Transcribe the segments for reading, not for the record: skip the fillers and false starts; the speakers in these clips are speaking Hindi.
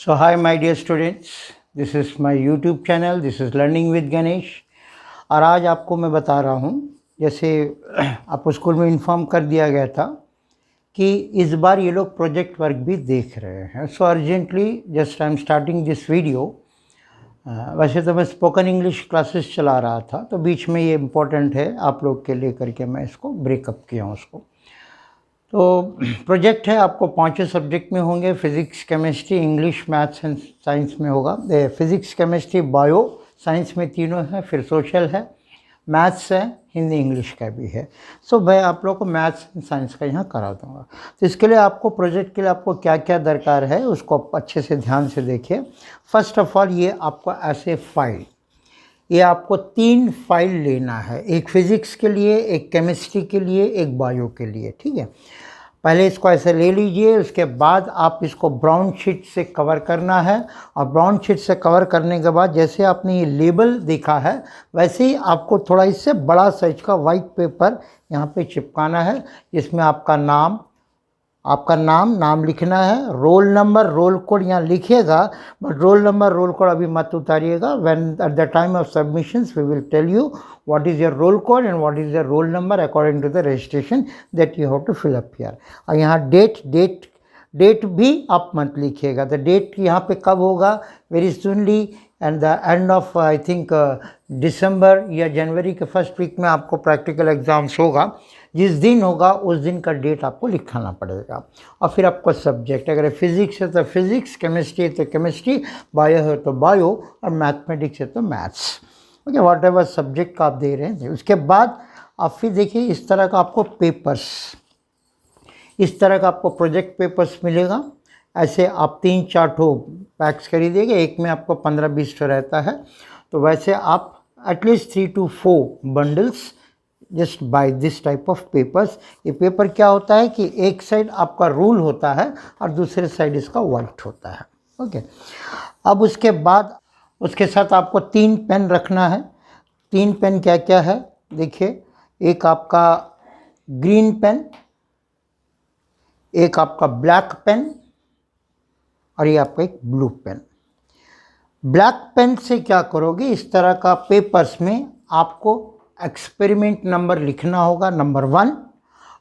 So hi my dear students, this is my YouTube channel, this is Learning with Ganesh। और आज आपको मैं बता रहा हूँ, जैसे आपको स्कूल में इन्फॉर्म कर दिया गया था कि इस बार ये लोग प्रोजेक्ट वर्क भी देख रहे हैं। So urgently just I am starting this video. वैसे तो मैं स्पोकन इंग्लिश क्लासेस चला रहा था, तो बीच में ये इम्पोर्टेंट है आप लोग के लिए करके मैं इसको ब्रेकअप किया हूँ उसको। तो प्रोजेक्ट है, आपको पांचों सब्जेक्ट में होंगे, physics, chemistry, English, maths and science में होगा। फिज़िक्स, केमिस्ट्री, बायो, साइंस में तीनों है, फिर सोशल है, मैथ्स है, हिंदी इंग्लिश का भी है। सो मैं आप लोगों को मैथ्स एंड साइंस का यहाँ करा दूँगा। तो इसके लिए आपको प्रोजेक्ट के लिए आपको क्या क्या दरकार है उसको आप अच्छे से ध्यान से देखिए। फर्स्ट ऑफ ऑल ये आपको ऐसे फाइल, ये आपको 3 फाइल लेना है, एक फिज़िक्स के लिए, एक केमिस्ट्री के लिए, एक बायो के लिए, ठीक है। पहले इसको ऐसे ले लीजिए, उसके बाद आप इसको ब्राउन शीट से कवर करना है। और ब्राउन शीट से कवर करने के बाद जैसे आपने ये लेबल देखा है वैसे ही आपको थोड़ा इससे बड़ा साइज का वाइट पेपर यहाँ पे चिपकाना है, जिसमें आपका नाम लिखना है, रोल नंबर, रोल कोड यहाँ लिखिएगा, but roll number, roll code अभी मत उतारिएगा। When at the time of submissions we will tell you what is your roll code and what is your roll number according to the registration that you have to fill up here. और यहाँ डेट भी आप मत लिखिएगा। द डेट यहाँ पे कब होगा, very soonly and the end of I think December या जनवरी के फर्स्ट वीक में आपको प्रैक्टिकल एग्ज़ाम्स होगा। जिस दिन होगा उस दिन का डेट आपको लिखाना पड़ेगा। और फिर आपको सब्जेक्ट, अगर फिज़िक्स है तो फिज़िक्स, केमिस्ट्री है तो केमिस्ट्री, बायो है तो बायो, और मैथमेटिक्स है तो maths. Okay, what ever subject का आप दे रहे हैं। उसके बाद आप फिर देखिए इस तरह का आपको पेपर्स, इस तरह का आपको प्रोजेक्ट पेपर्स मिलेगा। ऐसे आप 3-4 ठो पैक्स खरीदिएगा, एक में आपको 15-20 ठो रहता है। तो वैसे आप at least 3 to 4 bundles just by this type of papers. ये पेपर क्या होता है कि एक साइड आपका रूल होता है और दूसरे साइड इसका वाइट होता है। ओके, अब उसके बाद उसके साथ आपको 3 पेन रखना है। 3 पेन क्या क्या है देखिए, एक आपका ग्रीन पेन, एक आपका ब्लैक पेन, और ये आपका एक ब्लू पेन। ब्लैक पेन से क्या करोगे, इस तरह का पेपर्स में आपको एक्सपेरिमेंट नंबर लिखना होगा, नंबर 1,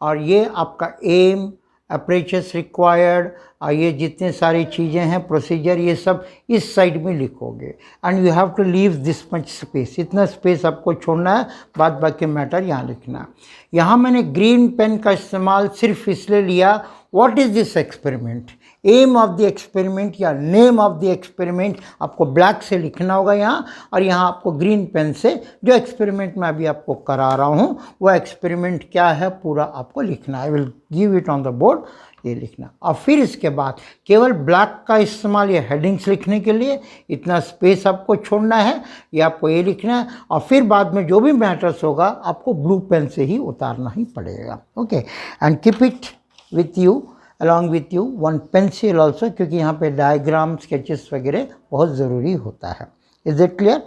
और ये आपका एम, अप्रेचर्स रिक्वायर्ड, और ये जितने सारी चीज़ें हैं, प्रोसीजर, ये सब इस साइड में लिखोगे। And you have to leave this much space, इतना स्पेस आपको छोड़ना है, बाद बाकी मैटर यहाँ लिखना है। यहाँ मैंने ग्रीन पेन का इस्तेमाल सिर्फ इसलिए लिया, what is this experiment, aim of the experiment या नेम ऑफ द एक्सपेरिमेंट आपको ब्लैक से लिखना होगा यहाँ, और यहाँ आपको ग्रीन पेन से जो एक्सपेरिमेंट मैं अभी आपको करा रहा हूँ वो एक्सपेरिमेंट क्या है पूरा आपको लिखना है। I will give it on the board, ये लिखना। और फिर इसके बाद केवल ब्लैक का इस्तेमाल ये हेडिंग्स लिखने के लिए, इतना स्पेस आपको छोड़ना है, ये आपको ये लिखना है। और फिर बाद में जो भी मैटर्स होगा आपको ब्लू पेन से ही उतारना ही पड़ेगा। Okay, and keep it with you, along with you one pencil also, क्योंकि यहाँ पे डायग्राम, स्केचेस वगैरह बहुत ज़रूरी होता है। Is it clear?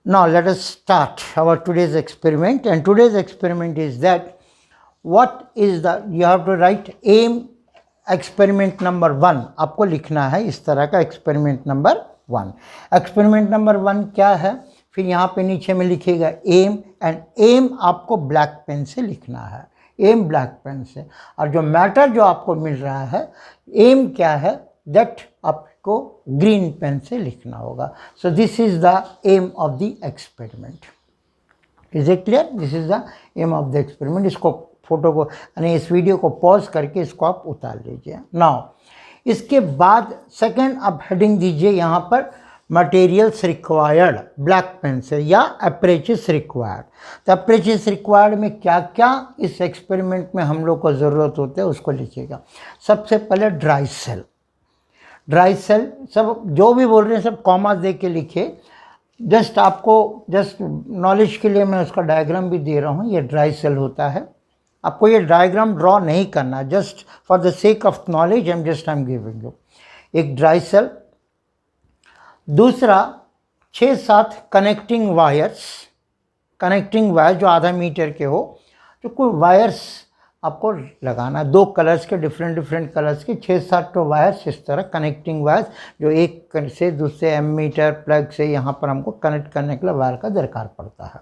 Now let us start our today's experiment, and today's experiment is that what is the, you have to write aim experiment number 1, आपको लिखना है इस तरह का experiment number 1। experiment number 1 क्या है, फिर यहाँ पे नीचे में लिखिएगा aim, and aim आपको ब्लैक पेन से लिखना है, एम ब्लैक पेन से। और जो मैटर जो आपको मिल रहा है, एम क्या है, दैट आपको ग्रीन पेन से लिखना होगा। So this is the aim of the experiment. Is it clear? This is the aim of the experiment. इसको फोटो को यानी इस वीडियो को पॉज करके इसको आप उतार लीजिए। नाउ इसके बाद सेकेंड आप हेडिंग दीजिए यहाँ पर मटेरियल्स रिक्वायर्ड, ब्लैक पेन से, या अप्रेचेस रिक्वायर्ड। तो अप्रेचेस रिक्वायर्ड में क्या क्या इस एक्सपेरिमेंट में हम लोग को ज़रूरत होते है उसको लिखिएगा। सबसे पहले ड्राई सेल, ड्राई सेल सब जो भी बोल रहे हैं सब कॉमा दे के लिखिए। जस्ट आपको जस्ट नॉलेज के लिए मैं उसका डायग्राम भी दे रहा हूँ। ये ड्राई सेल होता है, आपको ये डायग्राम ड्रॉ नहीं करना, just for the sake of knowledge I am giving you. एक ड्राई सेल, दूसरा 6-7 कनेक्टिंग वायर्स जो आधा मीटर के हो, जो कोई वायर्स आपको लगाना है। 2 कलर्स के डिफरेंट कलर्स के 6-7 तो वायर्स इस तरह कनेक्टिंग वायर्स जो एक से दूसरे एमीटर प्लग से यहाँ पर हमको कनेक्ट करने के लिए वायर का दरकार पड़ता है।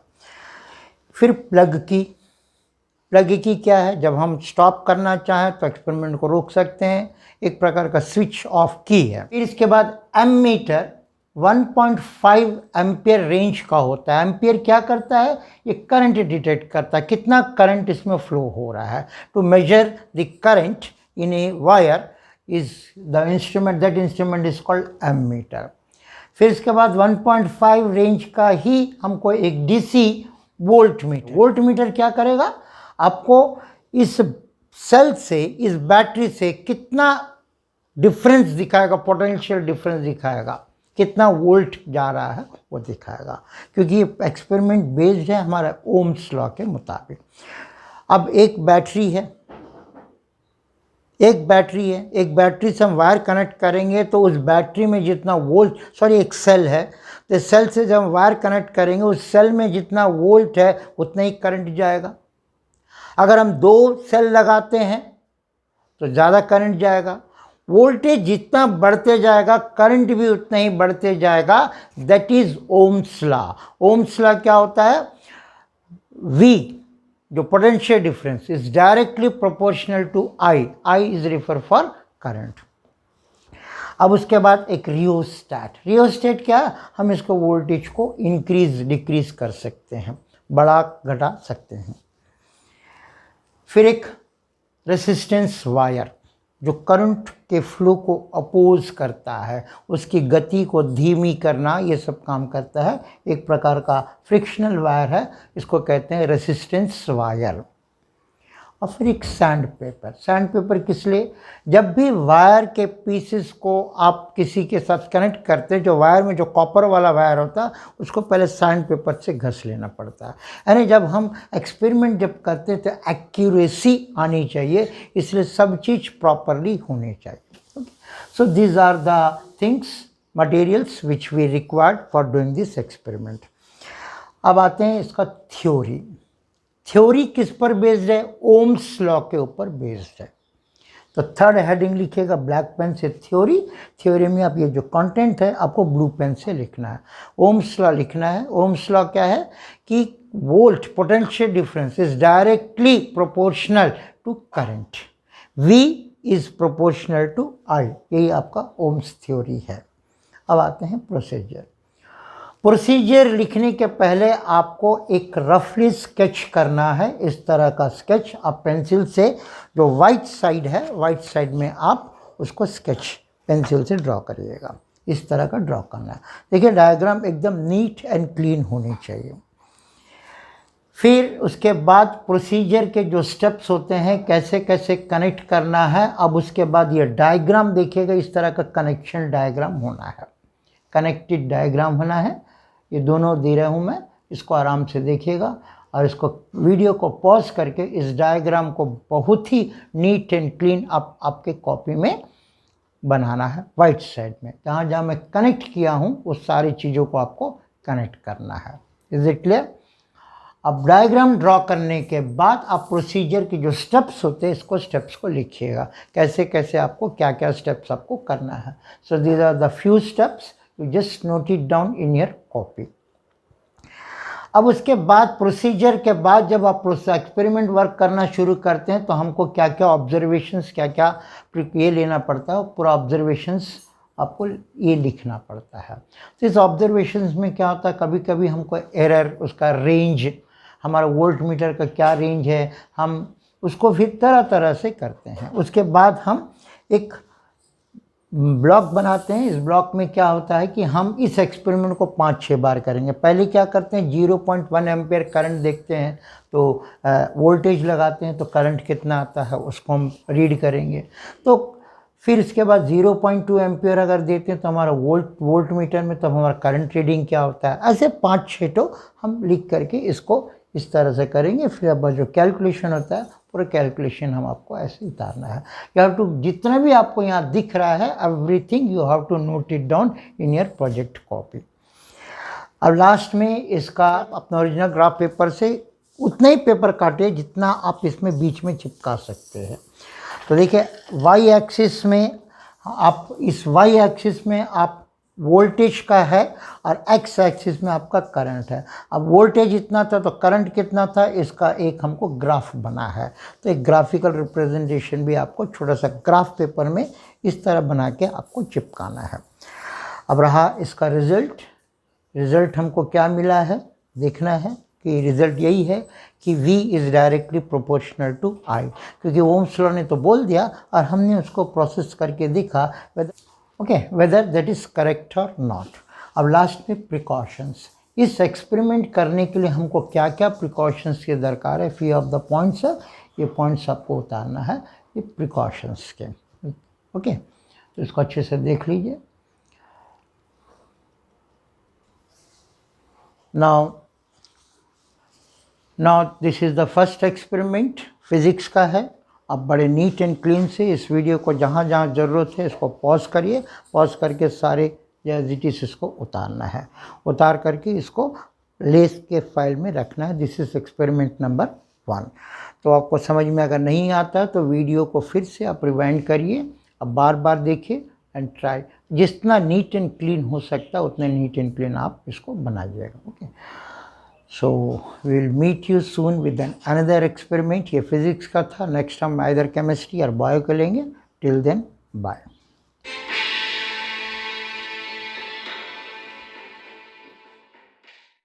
फिर प्लग की क्या है, जब हम स्टॉप करना चाहें तो एक्सपेरिमेंट को रोक सकते हैं, एक प्रकार का स्विच ऑफ की है। फिर इसके बाद एमीटर 1.5 एम्पियर रेंज का होता है। एम्पियर क्या करता है, ये करंट डिटेक्ट करता है, कितना करंट इसमें फ्लो हो रहा है। To measure the current in a wire is the instrument, that instrument is called ammeter. फिर इसके बाद 1.5 रेंज का ही हमको एक डीसी वोल्ट मीटर क्या करेगा, आपको इस सेल से, इस बैटरी से कितना डिफरेंस दिखाएगा, पोटेंशियल डिफरेंस दिखाएगा, कितना वोल्ट जा रहा है वो दिखाएगा, क्योंकि ये एक्सपेरिमेंट बेस्ड है हमारा ओम्स लॉ के मुताबिक। अब एक बैटरी से हम वायर कनेक्ट करेंगे तो उस बैटरी में जितना वोल्ट, एक सेल है, तो सेल से जब हम वायर कनेक्ट करेंगे उस सेल में जितना वोल्ट है उतना ही करंट जाएगा। अगर हम 2 सेल लगाते हैं तो ज़्यादा करंट जाएगा। वोल्टेज जितना बढ़ते जाएगा करंट भी उतना ही बढ़ते जाएगा। That is Ohm's law. Ohm's law क्या होता है, V जो potential difference is directly proportional to I is refer for current. अब उसके बाद एक रियोस्टेट क्या है, हम इसको वोल्टेज को इंक्रीज डिक्रीज कर सकते हैं, बढ़ा घटा सकते हैं। फिर एक रेसिस्टेंस वायर जो करंट के फ्लो को अपोज करता है, उसकी गति को धीमी करना, ये सब काम करता है। एक प्रकार का फ्रिक्शनल वायर है, इसको कहते हैं रेसिस्टेंस वायर। और फिर एक सैंड पेपर किस लिए, जब भी वायर के पीसेस को आप किसी के साथ कनेक्ट करते हैं, जो वायर में जो कॉपर वाला वायर होता है उसको पहले सैंड पेपर से घस लेना पड़ता है। यानी जब हम एक्सपेरिमेंट जब करते हैं तो एक्यूरेसी आनी चाहिए, इसलिए सब चीज़ प्रॉपरली होनी चाहिए। So these are the things, materials which we required for doing this experiment. अब आते हैं इसका थ्योरी किस पर बेस्ड है, ओम्स लॉ के ऊपर बेस्ड है। तो 3rd हेडिंग लिखिएगा ब्लैक पेन से थ्योरी में आप ये जो कंटेंट है आपको ब्लू पेन से लिखना है। ओम्स लॉ लिखना है। ओम्स लॉ क्या है कि volt potential difference is directly proportional to current, V is proportional to I, यही आपका ओम्स थ्योरी है। अब आते हैं प्रोसीजर लिखने के पहले आपको एक रफली स्केच करना है। इस तरह का स्केच आप पेंसिल से, जो वाइट साइड है, वाइट साइड में आप उसको स्केच पेंसिल से ड्रॉ करिएगा। इस तरह का ड्रॉ करना है। देखिए डायग्राम एकदम नीट एंड क्लीन होनी चाहिए। फिर उसके बाद प्रोसीजर के जो स्टेप्स होते हैं, कैसे कैसे कनेक्ट करना है। अब उसके बाद ये डायग्राम देखिएगा, इस तरह का कनेक्शन डायग्राम होना है, कनेक्टेड डायग्राम होना है। ये दोनों दे रहा हूँ मैं, इसको आराम से देखिएगा और इसको वीडियो को पॉज करके इस डायग्राम को बहुत ही नीट एंड क्लीन आपके कॉपी में बनाना है। वाइट साइड में जहाँ जहाँ मैं कनेक्ट किया हूँ उस सारी चीज़ों को आपको कनेक्ट करना है। Is it clear? अब डायग्राम ड्रॉ करने के बाद आप प्रोसीजर के जो स्टेप्स होते हैं, इसको स्टेप्स को लिखिएगा, कैसे कैसे आपको क्या क्या स्टेप्स आपको करना है। So these are the few steps, you just note it down in your copy. अब उसके बाद प्रोसीजर के बाद जब आप एक्सपेरिमेंट वर्क करना शुरू करते हैं तो हमको क्या क्या ऑब्जर्वेशंस, क्या क्या ये लेना पड़ता है, पूरा ऑब्जर्वेशंस आपको ये लिखना पड़ता है। तो इस ऑब्जर्वेशंस में क्या होता है, कभी कभी हमको एरर, उसका रेंज, हमारा वोल्ट मीटर का क्या रेंज है, हम उसको फिर तरह तरह से करते हैं। उसके बाद हम एक ब्लॉक बनाते हैं। इस ब्लॉक में क्या होता है कि हम इस एक्सपेरिमेंट को 5-6 बार करेंगे। पहले क्या करते हैं, 0.1 एम्पियर करंट देखते हैं, तो वोल्टेज लगाते हैं तो करंट कितना आता है उसको हम रीड करेंगे। तो फिर इसके बाद 0.2 एम्पियर अगर देते हैं तो हमारा वोल्ट मीटर में तब हमारा करंट रीडिंग क्या होता है। ऐसे 5-6 तो हम लिख करके इसको इस तरह से करेंगे। फिर अब जो कैलकुलेशन होता है, पूरा कैलकुलेशन हम आपको ऐसे उतारना है। यू हैव टू, जितना भी आपको यहाँ दिख रहा है, everything you have to note it down in your project copy. अब लास्ट में इसका अपना ओरिजिनल ग्राफ पेपर से उतने ही पेपर काटिए जितना आप इसमें बीच में चिपका सकते हैं। तो देखिए वाई एक्सिस में आप, इस वाई एक्सिस में आप वोल्टेज का है और एक्स एक्सिस में आपका करंट है। अब वोल्टेज इतना था तो करंट कितना था, इसका एक हमको ग्राफ बना है। तो एक ग्राफिकल रिप्रेजेंटेशन भी आपको छोटा सा ग्राफ पेपर में इस तरह बना के आपको चिपकाना है। अब रहा इसका रिज़ल्ट हमको क्या मिला है देखना है कि रिज़ल्ट यही है कि V is directly proportional to I, क्योंकि ओम्स लॉ ने तो बोल दिया और हमने उसको प्रोसेस करके देखा वेदर दैट इज़ करेक्ट और नॉट। अब लास्ट में प्रिकॉशंस। इस एक्सपेरिमेंट करने के लिए हमको क्या क्या प्रिकॉशंस की दरकार है, फी ऑफ द पॉइंट्स है, ये पॉइंट्स आपको उतारना है ये प्रिकॉशंस के। ओके, तो इसको अच्छे से देख लीजिए। Now this is the first experiment, physics का है। अब बड़े नीट एंड क्लीन से इस वीडियो को जहाँ जहाँ ज़रूरत है इसको पॉज करिए, पॉज करके सारे एज इट इज़ इसको उतारना है, उतार करके इसको लेस के फाइल में रखना है। This is experiment number 1। तो आपको समझ में अगर नहीं आता तो वीडियो को फिर से आप रिवाइंड करिए, अब बार बार देखिए एंड ट्राई। जितना नीट एंड क्लीन हो सकता है उतने नीट एंड क्लीन आप इसको बनाइएगा। Okay, so we will meet you soon with an another experiment. ये फिज़िक्स का था, नेक्स्ट हम आइदर केमिस्ट्री और बायो के लेंगे। Till then bye.